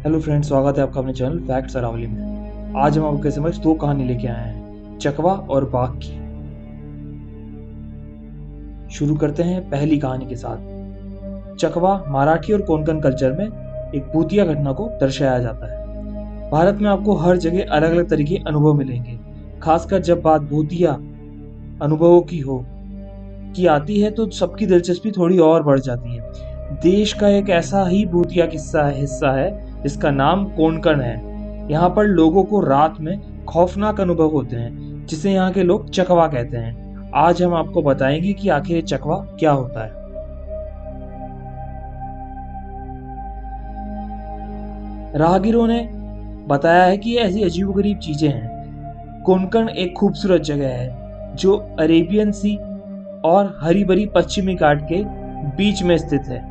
Hello friends, स्वागत है आपका अपने चैनल फैक्ट्स अरावली में। आज हम आपके समझ दो कहानी लेके आए हैं, चकवा और बाघ की। शुरू करते हैं पहली कहानी के साथ। चकवा मराठी और कोंकण कल्चर में एक भूतिया घटना को दर्शाया जाता है। भारत में आपको हर जगह अलग अलग तरह के अनुभव मिलेंगे, खासकर जब बात भूतिया अनुभवों की आती है तो सबकी दिलचस्पी थोड़ी और बढ़ जाती है। देश का एक ऐसा ही भूतिया हिस्सा है जिसका नाम कोंकण है। यहाँ पर लोगों को रात में खौफनाक अनुभव होते हैं, जिसे यहाँ के लोग चकवा कहते हैं। आज हम आपको बताएंगे कि आखिर ये चकवा क्या होता है। राहगीरों ने बताया है कि ये ऐसी अजीबोगरीब चीजें हैं। कोंकण एक खूबसूरत जगह है जो अरेबियन सी और हरी भरी पश्चिमी घाट के बीच में स्थित है।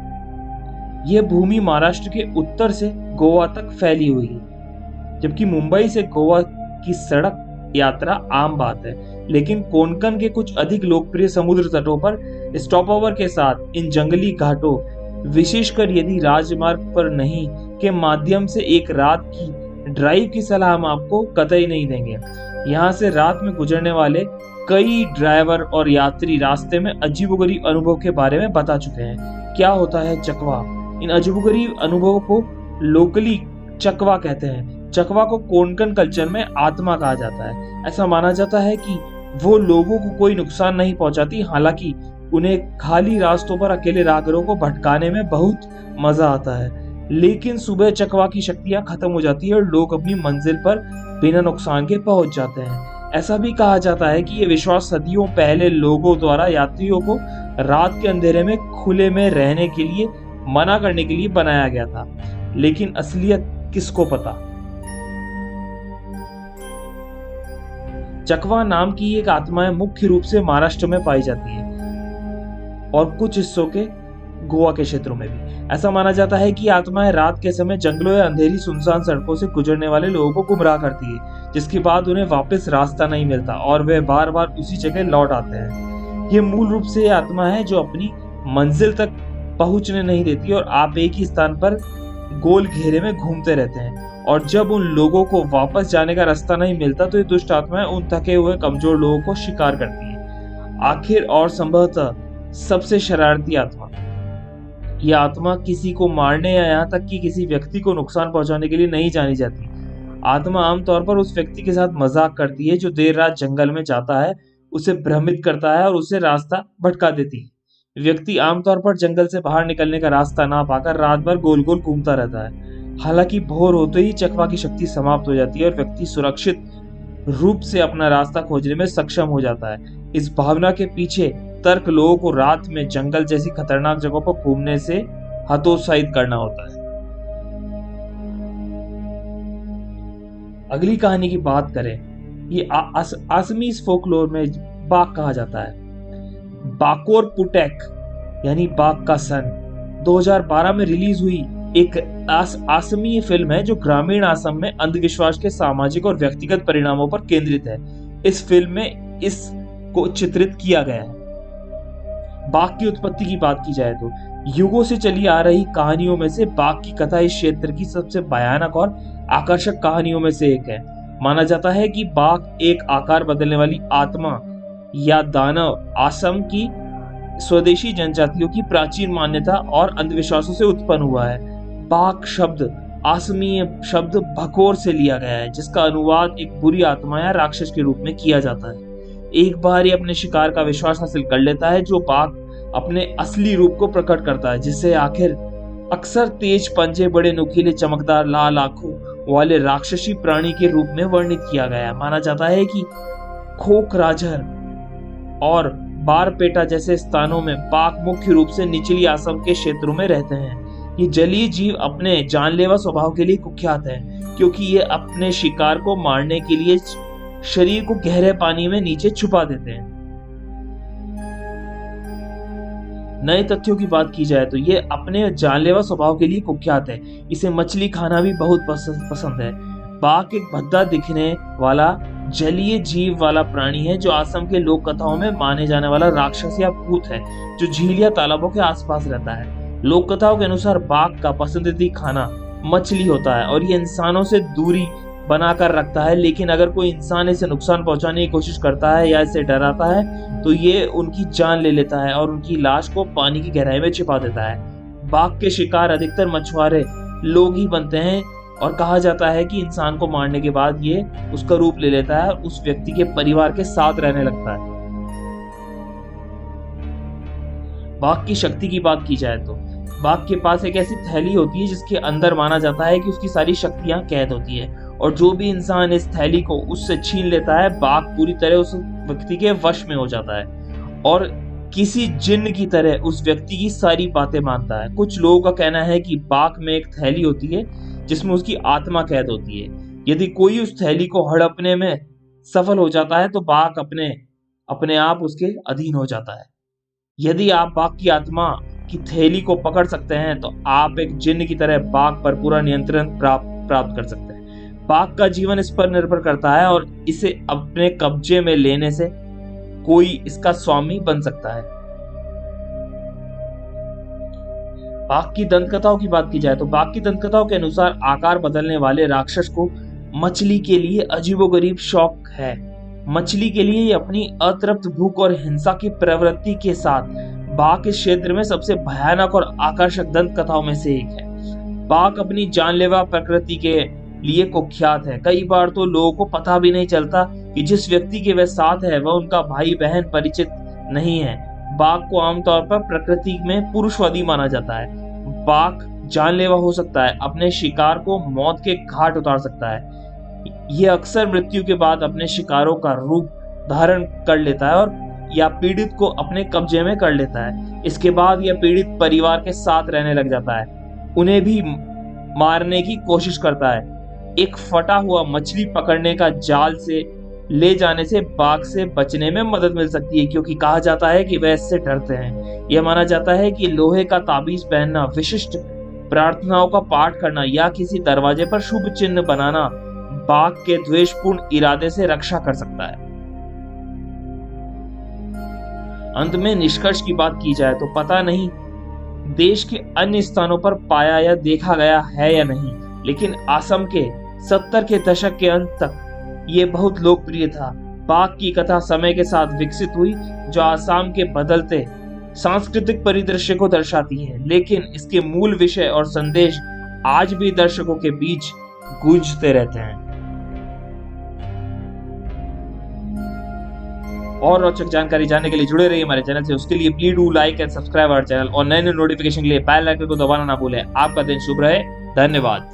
यह भूमि महाराष्ट्र के उत्तर से गोवा तक फैली हुई है। जबकि मुंबई से गोवा की सड़क यात्रा आम बात है, लेकिन कोंकण के कुछ अधिक लोकप्रिय समुद्र तटों पर स्टॉपओवर के साथ इन जंगली घाटों, विशेषकर यदि राजमार्ग पर नहीं के माध्यम से एक रात की ड्राइव की सलाह हम आपको कतई नहीं देंगे। यहाँ से रात में गुजरने वाले कई ड्राइवर और यात्री रास्ते में अजीबोगरीब अनुभव के बारे में बता चुके हैं। क्या होता है चकवा? इन अजीबोगरीब अनुभवों को लोकली चकवा कहते हैं। चकवा को कोंकण कल्चर में आत्मा कहा जाता है। ऐसा माना जाता है कि वो लोगों को कोई नुकसान नहीं पहुंचाती, हालांकि उन्हें खाली रास्तों पर अकेले राहगीरों को भटकाने में बहुत मजा आता है। लेकिन सुबह चकवा की शक्तियां खत्म हो जाती है और लोग अपनी मंजिल पर बिना नुकसान के पहुंच जाते हैं। ऐसा भी कहा जाता है कि ये विश्वास सदियों पहले लोगों द्वारा यात्रियों को रात के अंधेरे में खुले में रहने के लिए मना करने के लिए बनाया गया था, लेकिन असलियत किसको पता। चकवा नाम की एक आत्माएं मुख्य रूप से महाराष्ट्र में पाई जाती है और कुछ हिस्सों के गोवा के क्षेत्रों में भी। ऐसा माना जाता है कि आत्माएं रात के समय जंगलों या अंधेरी सुनसान सड़कों से गुजरने वाले लोगों को गुमराह करती है, जिसके बाद उन्हें वापस रास्ता नहीं मिलता और वे बार बार उसी जगह लौट आते हैं। ये मूल रूप से आत्मा है जो अपनी मंजिल तक पहुंचने नहीं देती और आप एक ही स्थान पर गोल घेरे में घूमते रहते हैं, और जब उन लोगों को वापस जाने का रास्ता नहीं मिलता तो ये दुष्ट आत्माएं उन थके हुए कमजोर लोगों को शिकार करती है। आखिर और संभवतः सबसे शरारती आत्मा, यह आत्मा किसी को मारने या यहाँ तक कि किसी व्यक्ति को नुकसान पहुंचाने के लिए नहीं जानी जाती। आत्मा आमतौर पर उस व्यक्ति के साथ मजाक करती है जो देर रात जंगल में जाता है, उसे भ्रमित करता है और उसे रास्ता भटका देती है। व्यक्ति आमतौर पर जंगल से बाहर निकलने का रास्ता ना पाकर रात भर गोल गोल घूमता रहता है। हालांकि भोर होते ही चकवा की शक्ति समाप्त हो जाती है और व्यक्ति सुरक्षित रूप से अपना रास्ता खोजने में सक्षम हो जाता है। इस भावना के पीछे तर्क लोगों को रात में जंगल जैसी खतरनाक जगहों पर घूमने से हतोत्साहित करना होता है। अगली कहानी की बात करें, ये असमीज फोकलोर में बाघ कहा जाता है। बाकोर पुटेक यानी बाघ का सन 2012 में रिलीज हुई एक असमीय फिल्म है जो ग्रामीण असम में अंधविश्वास के सामाजिक और व्यक्तिगत परिणामों पर केंद्रित है। इस फिल्म में इसको चित्रित किया गया है। बाघ की उत्पत्ति की बात की जाए तो युगों से चली आ रही कहानियों में से बाघ की कथा इस क्षेत्र की सबसे भयानक और आकर्षक कहानियों में से एक है। माना जाता है कि बाघ एक आकार बदलने वाली आत्मा या दानव असम की स्वदेशी जनजातियों की प्राचीन मान्यता और अंधविश्वासों से उत्पन्न हुआ है। बाघ शब्द असमीय शब्द भकोर से लिया गया है, जिसका अनुवाद एक बुरी आत्मा या राक्षस के रूप में किया जाता है। एक बार ये अपने शिकार का विश्वास हासिल कर लेता है जो बाघ अपने असली रूप को प्रकट करता है, जिससे आखिर अक्सर तेज पंजे, बड़े नुकीले चमकदार लाल आंखों वाले राक्षसी प्राणी के रूप में वर्णित किया गया है। माना जाता है कि खोखराझर और बारपेटा जैसे स्थानों में बाघ मुख्य रूप से निचली असम के क्षेत्रों में रहते हैं। ये जलीय जीव अपने जानलेवा स्वभाव के लिए कुख्यात है, क्योंकि ये अपने शिकार को मारने के लिए शरीर को गहरे पानी में नीचे छुपा देते हैं। नए तथ्यों की बात की जाए तो ये अपने जानलेवा स्वभाव के लिए कुख्यात है। इसे मछली खाना भी बहुत पसंद है। बाघ एक भद्दा दिखने वाला जलीय जीव वाला प्राणी है जो असम के लोक कथाओं में माने जाने वाला राक्षस या भूत है, जो झील या तालाबों के आसपास रहता है। लोक कथाओं के अनुसार बाघ का पसंदीदा खाना मछली होता है और ये इंसानों से दूरी बनाकर रखता है, लेकिन अगर कोई इंसान इसे नुकसान पहुंचाने की कोशिश करता है या इसे डराता है तो ये उनकी जान ले लेता है और उनकी लाश को पानी की गहराई में छिपा देता है। बाघ के शिकार अधिकतर मछुआरे लोग ही बनते हैं और कहा जाता है कि इंसान को मारने के बाद ये उसका रूप ले लेता है और उस व्यक्ति के परिवार के साथ रहने लगता है। बाघ की शक्ति की बात की जाए तो बाघ के पास एक ऐसी थैली होती है जिसके अंदर माना जाता है कि उसकी सारी शक्तियां कैद होती है और जो भी इंसान इस थैली को उससे छीन लेता है बाघ पूरी तरह उस व्यक्ति के वश में हो जाता है और किसी जिन्न की तरह उस व्यक्ति की सारी बातें मानता है। कुछ लोगों का कहना है कि बाघ में एक थैली होती है जिसमें उसकी आत्मा कैद होती है। यदि कोई उस थैली को हड़पने में सफल हो जाता है तो बाघ अपने आप उसके अधीन हो जाता है। यदि आप बाघ की आत्मा की थैली को पकड़ सकते हैं तो आप एक जिन्न की तरह बाघ पर पूरा नियंत्रण प्राप्त कर सकते हैं। बाघ का जीवन इस पर निर्भर करता है और इसे अपने कब्जे में लेने से कोई इसका स्वामी बन सकता है। बाघ की दंतकथाओं की बात की जाए तो बाघ की दंतकथाओं के अनुसार आकार बदलने वाले राक्षस को मछली के लिए अजीबोगरीब शौक है। मछली के लिए अपनी अतृप्त भूख और हिंसा की प्रवृत्ति के साथ बाघ इस क्षेत्र में सबसे भयानक और आकर्षक दंत कथाओं में से एक है। बाघ अपनी जानलेवा प्रकृति के लिए कुख्यात है। कई बार तो लोगों को पता भी नहीं चलता कि जिस व्यक्ति के वह साथ है वह उनका भाई बहन परिचित नहीं है। बाघ को आमतौर पर प्रकृति में पुरुषवादी माना जाता है। बाघ जानलेवा हो सकता है, अपने शिकार को मौत के घाट उतार सकता है। यह अक्सर मृत्यु के बाद अपने शिकारों का रूप धारण कर लेता है और या पीड़ित को अपने कब्जे में कर लेता है। इसके बाद यह पीड़ित परिवार के साथ रहने लग जाता है, उन्हें भी मारने की कोशिश करता है। एक फटा हुआ मछली पकड़ने का जाल से ले जाने से बाघ से बचने में मदद मिल सकती है, क्योंकि कहा जाता है कि वह इससे डरते हैं। यह माना जाता है कि लोहे का ताबीज पहनना, विशिष्ट प्रार्थनाओं का पाठ करना या किसी दरवाजे पर शुभ चिन्ह बनाना बाघ के द्वेषपूर्ण इरादे से रक्षा कर सकता है। अंत में निष्कर्ष की बात की जाए तो पता नहीं देश के अन्य स्थानों पर पाया या देखा गया है या नहीं, लेकिन असम के 70 के दशक के अंत तक ये बहुत लोकप्रिय था। बाघ की कथा समय के साथ विकसित हुई जो असम के बदलते सांस्कृतिक परिदृश्य को दर्शाती है, लेकिन इसके मूल विषय और संदेश आज भी दर्शकों के बीच गूंजते रहते हैं। और रोचक जानकारी जानने के लिए जुड़े रहिए हमारे चैनल से। उसके लिए please do like and subscribe our channel और नए नोटिफिकेशन के लिए बेल आइकन को दबाना ना भूलें। आपका दिन शुभ रहे। धन्यवाद।